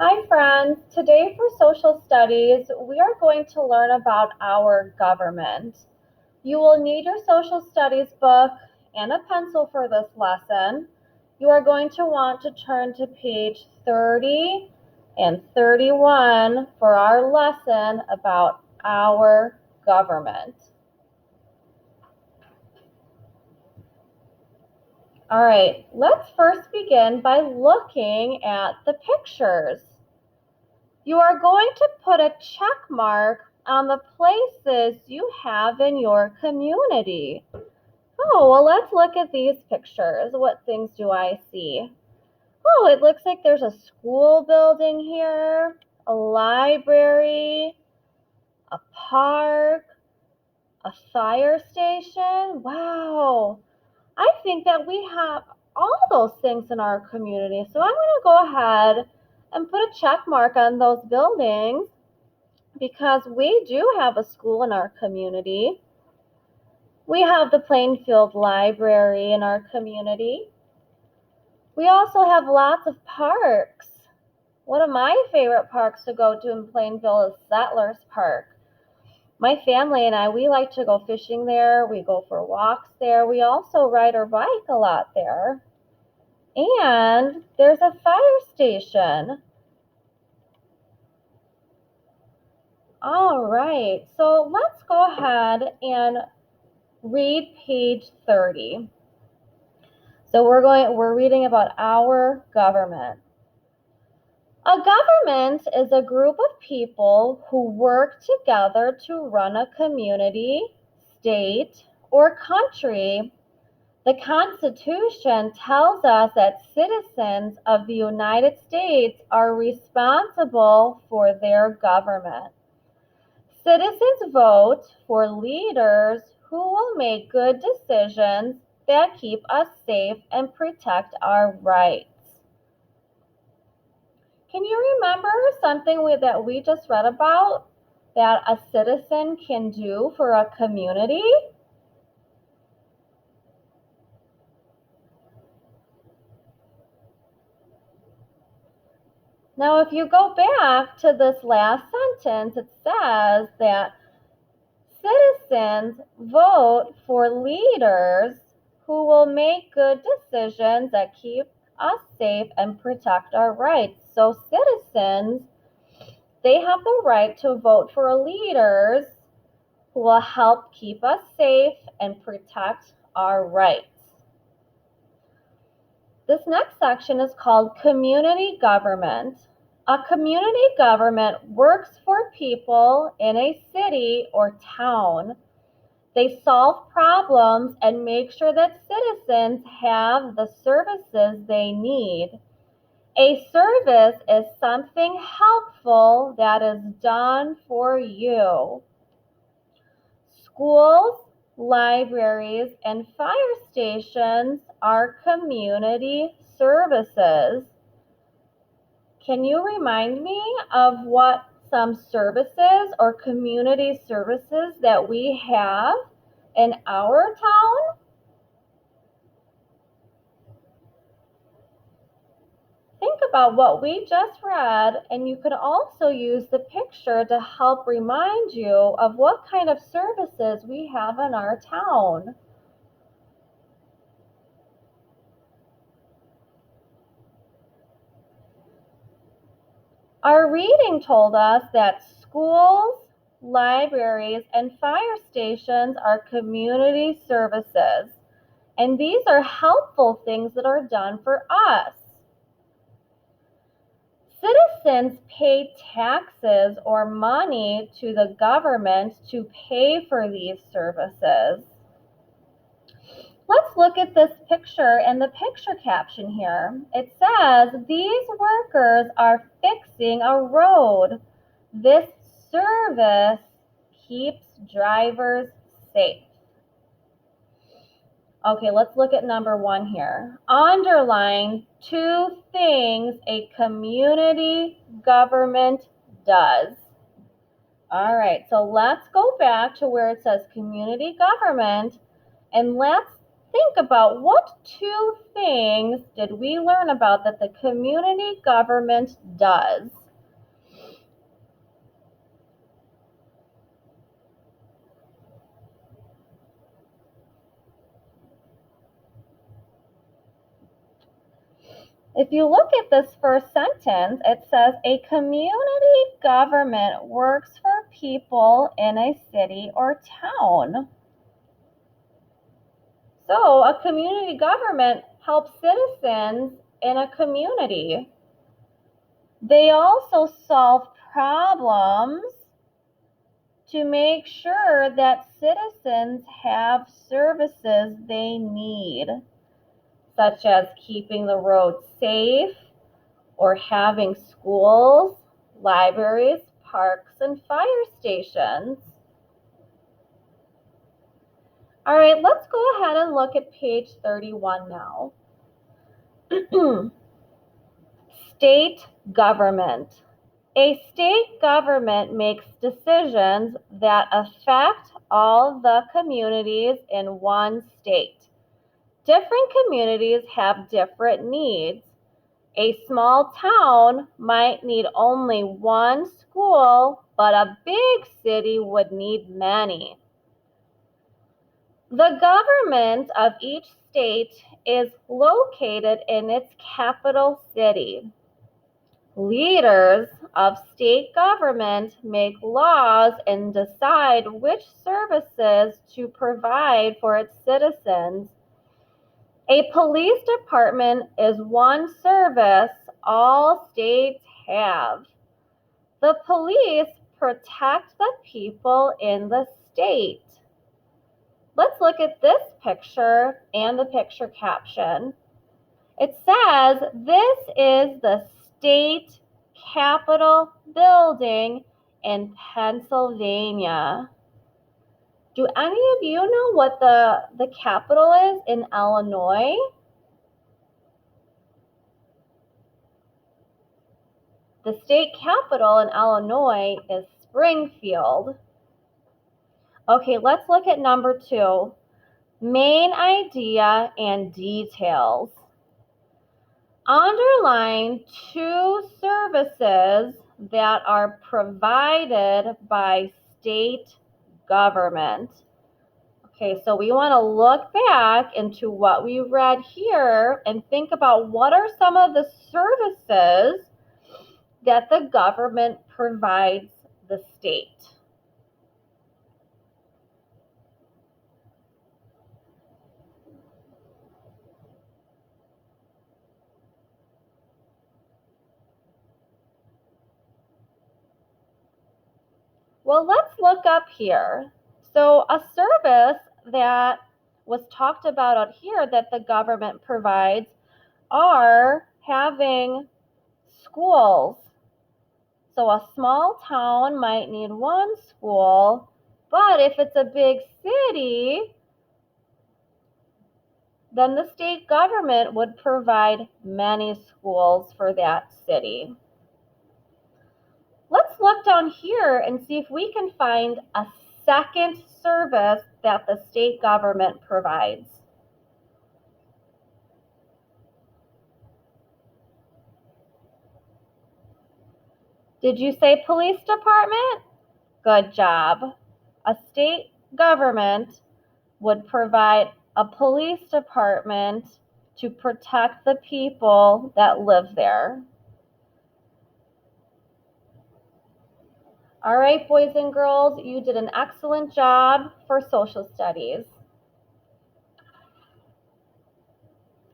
Hi friends, today for social studies, we are going to learn about our government. You will need your social studies book and a pencil for this lesson. You are going to want to turn to page 30 and 31 for our lesson about our government. All right, let's first begin by looking at the pictures. You are going to put a check mark on the places you have in your community. Oh, well, let's look at these pictures. What things do I see? Oh, it looks like there's a school building here, a library, a park, a fire station. Wow, I think that we have all those things in our community. So I'm going to go ahead and put a check mark on those buildings because we do have a school in our community. We have the Plainfield Library in our community. We also have lots of parks. One of my favorite parks to go to in Plainfield is Settlers Park. My family and I, we like to go fishing there. We go for walks there. We also ride our bike a lot there. And there's a fire station. All right, so let's go ahead and read page 30. So we're reading about our government. A government is a group of people who work together to run a community, state, or country. The Constitution tells us that citizens of the United States are responsible for their government. Citizens vote for leaders who will make good decisions that keep us safe and protect our rights. Can you remember something that we just read about that a citizen can do for a community? Now, if you go back to this last sentence, it says that citizens vote for leaders who will make good decisions that keep us safe and protect our rights. So citizens, they have the right to vote for leaders who will help keep us safe and protect our rights. This next section is called community government. A community government works for people in a city or town. They solve problems and make sure that citizens have the services they need. A service is something helpful that is done for you. Schools, libraries, and fire stations are community services. Can you remind me of what some services or community services that we have in our town? Think about what we just read, and you could also use the picture to help remind you of what kind of services we have in our town. Our reading told us that schools, libraries, and fire stations are community services, and these are helpful things that are done for us. Citizens pay taxes or money to the government to pay for these services. Let's look at this picture and the picture caption here. It says, these workers are fixing a road. This service keeps drivers safe. Okay, let's look at number 1 here. Underline 2 things a community government does. All right, so let's go back to where it says community government and let's think about what two things did we learn about that the community government does? If you look at this first sentence, it says a community government works for people in a city or town. So a community government helps citizens in a community. They also solve problems to make sure that citizens have services they need, such as keeping the roads safe or having schools, libraries, parks, and fire stations. All right, let's go ahead and look at page 31 now. State government. A state government makes decisions that affect all the communities in one state. Different communities have different needs. A small town might need only one school, but a big city would need many. The government of each state is located in its capital city. Leaders of state government make laws and decide which services to provide for its citizens. A police department is one service all states have. The police protect the people in the state. Let's look at this picture and the picture caption. It says, this is the state capitol building in Pennsylvania. Do any of you know what the capital is in Illinois? The state capital in Illinois is Springfield. Okay, let's look at number 2. Main idea and details. Underline 2 services that are provided by state government. Okay, so we want to look back into what we read here and think about what are some of the services that the government provides the state. Well, let's look up here. So a service that was talked about out here that the government provides are having schools. So a small town might need one school, but if it's a big city, then the state government would provide many schools for that city. Let's look down here and see if we can find a second service that the state government provides. Did you say police department? Good job. A state government would provide a police department to protect the people that live there. All right, boys and girls, you did an excellent job for social studies.